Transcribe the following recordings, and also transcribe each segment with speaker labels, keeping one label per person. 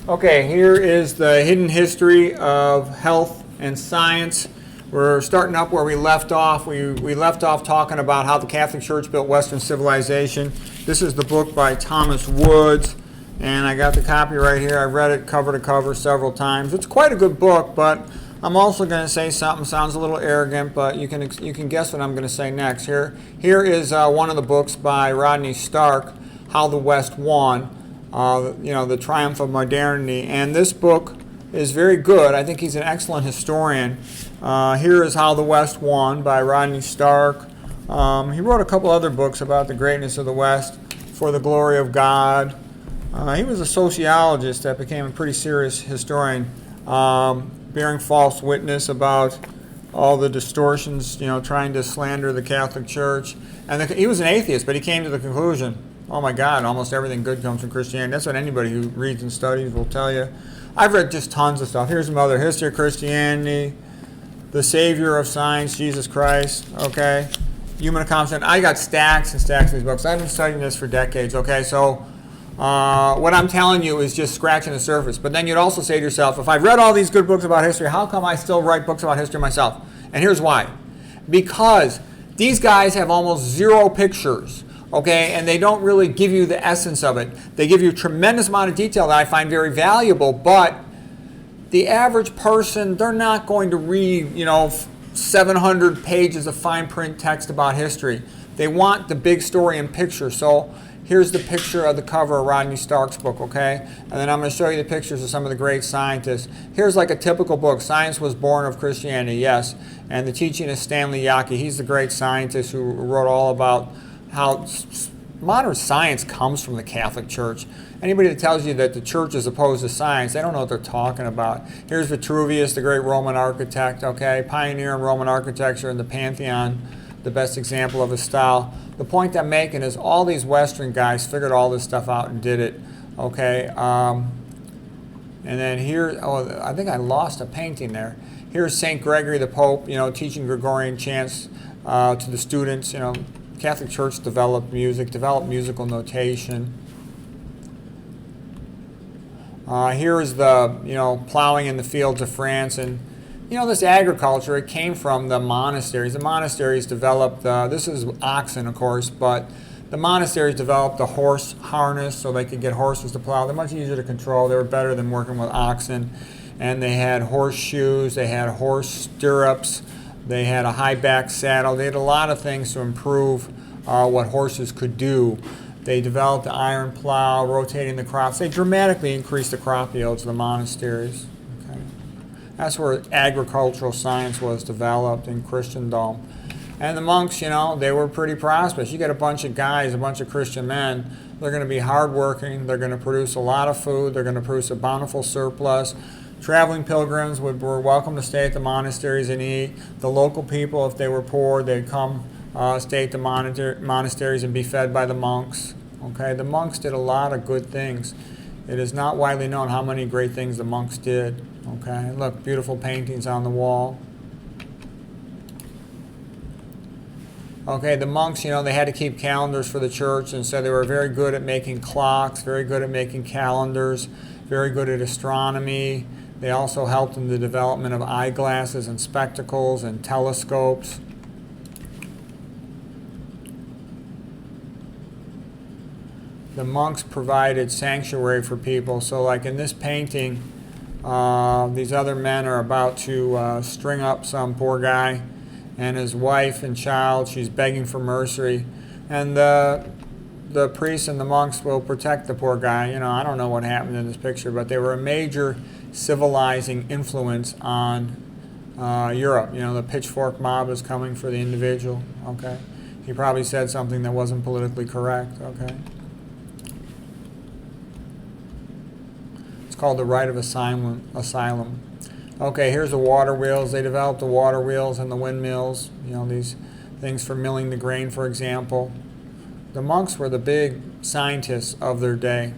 Speaker 1: Okay, here is the hidden history of health and science. We're starting up where we left off. We left off talking about how the Catholic Church built Western civilization. This is the book by Thomas Woods, and I got the copy right here. I've read it cover to cover several times. It's quite a good book, but I'm also going to say something, sounds a little arrogant, but you can guess what I'm going to say next. Here is one of the books by Rodney Stark, How the West Won. The Triumph of Modernity, and this book is very good. I think he's an excellent historian. Here is How the West Won by Rodney Stark. He wrote a couple other books about the greatness of the West, For the Glory of God. He was a sociologist that became a pretty serious historian, bearing false witness about all the distortions, trying to slander the Catholic Church. And he was an atheist, but he came to the conclusion, oh my God, almost everything good comes from Christianity. That's what anybody who reads and studies will tell you. I've read just tons of stuff. Here's some other history of Christianity, the Savior of Science, Jesus Christ, okay? Human accomplishment. I got stacks and stacks of these books. I've been studying this for decades, okay? So what I'm telling you is just scratching the surface. But then you'd also say to yourself, if I've read all these good books about history, how come I still write books about history myself? And here's why. Because these guys have almost zero pictures. Okay, and they don't really give you the essence of it. They give you a tremendous amount of detail that I find very valuable, but the average person, they're not going to read, 700 pages of fine print text about history. They want the big story and picture. So here's the picture of the cover of Rodney Stark's book, okay? And then I'm going to show you the pictures of some of the great scientists. Here's like a typical book. Science Was Born of Christianity, yes. And the teaching is Stanley Yaki. He's the great scientist who wrote all about how modern science comes from the Catholic Church. Anybody that tells you that the church is opposed to science, they don't know what they're talking about. Here's Vitruvius, the great Roman architect, okay? Pioneer in Roman architecture and the Pantheon, the best example of his style. The point I'm making is all these Western guys figured all this stuff out and did it, okay? And then here, I think I lost a painting there. Here's St. Gregory the Pope, teaching Gregorian chants to the students, Catholic Church developed music, developed musical notation. Here is the, plowing in the fields of France. And, this agriculture, it came from the monasteries. The monasteries developed, this is oxen, of course, but the monasteries developed the horse harness so they could get horses to plow. They're much easier to control. They were better than working with oxen. And they had horseshoes, they had horse stirrups. They had a high back saddle. They had a lot of things to improve what horses could do. They developed the iron plow, rotating the crops. They dramatically increased the crop yields of the monasteries. Okay? That's where agricultural science was developed in Christendom. And the monks, they were pretty prosperous. You get a bunch of guys, a bunch of Christian men, they're going to be hardworking. They're going to produce a lot of food. They're going to produce a bountiful surplus. Traveling pilgrims were welcome to stay at the monasteries and eat. The local people, if they were poor, they'd come stay at the monasteries and be fed by the monks. Okay, the monks did a lot of good things. It is not widely known how many great things the monks did. Okay, look, beautiful paintings on the wall. Okay, the monks, they had to keep calendars for the church, and so they were very good at making clocks, very good at making calendars, very good at astronomy. They also helped in the development of eyeglasses and spectacles and telescopes. The monks provided sanctuary for people. So like in this painting, these other men are about to string up some poor guy and his wife and child. She's begging for mercy. And the priests and the monks will protect the poor guy. I don't know what happened in this picture, but they were a major civilizing influence on Europe. The pitchfork mob is coming for the individual. Okay, he probably said something that wasn't politically correct. Okay, it's called the right of asylum. Okay, here's the water wheels. They developed the water wheels and the windmills. These things for milling the grain, for example. The monks were the big scientists of their day.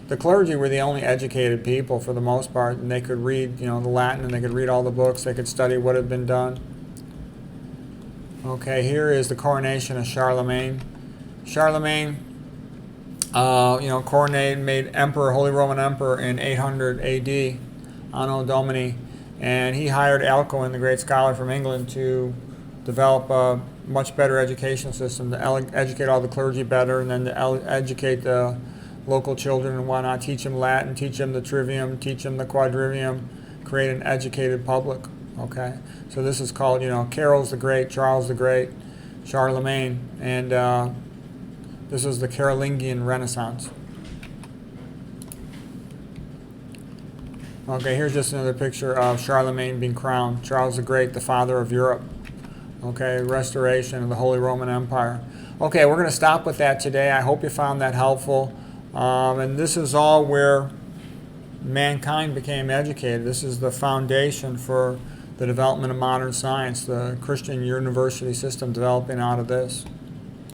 Speaker 1: The clergy were the only educated people for the most part, and they could read, the Latin, and they could read all the books. They could study what had been done. Okay, here is the coronation of Charlemagne. Charlemagne Coronated, made emperor, Holy Roman Emperor in 800 A.D. Anno Domini, and he hired Alcuin, the great scholar from England, to develop a much better education system, to educate all the clergy better, and then to educate the local children and whatnot, teach them Latin, teach them the trivium, teach them the quadrivium, create an educated public. Okay, so this is called, Carol's the Great, Charles the Great, Charlemagne, and this is the Carolingian Renaissance. Okay, here's just another picture of Charlemagne being crowned. Charles the Great, the father of Europe. Okay, restoration of the Holy Roman Empire. Okay, we're going to stop with that today. I hope you found that helpful. And this is all where mankind became educated. This is the foundation for the development of modern science, the Christian university system developing out of this.